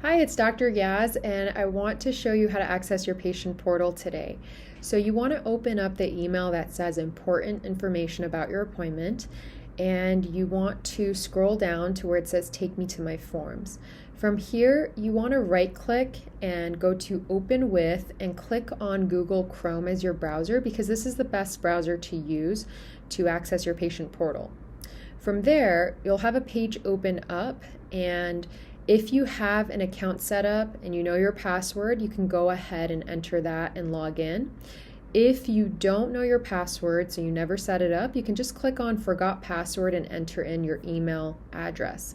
Hi, it's Dr. Yaz, and I want to show you how to access your patient portal today. So you want to open up the email that says important information about your appointment, and you want to scroll down to where it says take me to my forms. From here, you want to right click and go to open with and click on Google Chrome as your browser because this is the best browser to use to access your patient portal. From there, you'll have a page open up, and if you have an account set up and you know your password, you can go ahead and enter that and log in. If you don't know your password, so you never set it up, you can just click on Forgot Password and enter in your email address.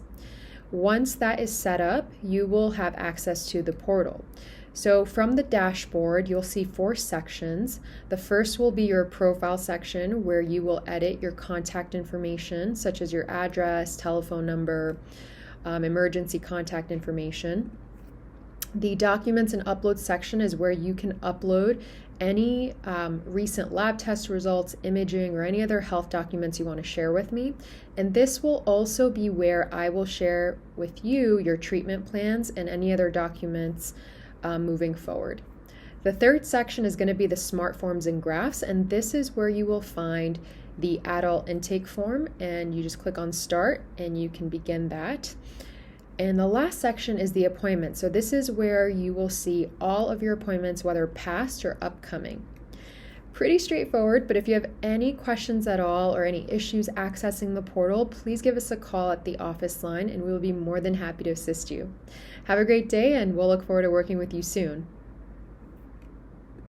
Once that is set up, you will have access to the portal. So from the dashboard, you'll see 4 sections. The first will be your profile section where you will edit your contact information, such as your address, telephone number, emergency contact information. The documents and upload section is where you can upload any recent lab test results, imaging, or any other health documents you want to share with me. And this will also be where I will share with you your treatment plans and any other documents moving forward. The third section is going to be the smart forms and graphs, and this is where you will find the adult intake form, and you just click on start and you can begin that. And the last section is the appointment. So this is where you will see all of your appointments, whether past or upcoming. Pretty straightforward, but if you have any questions at all or any issues accessing the portal, please give us a call at the office line and we will be more than happy to assist you. Have a great day, and we'll look forward to working with you soon.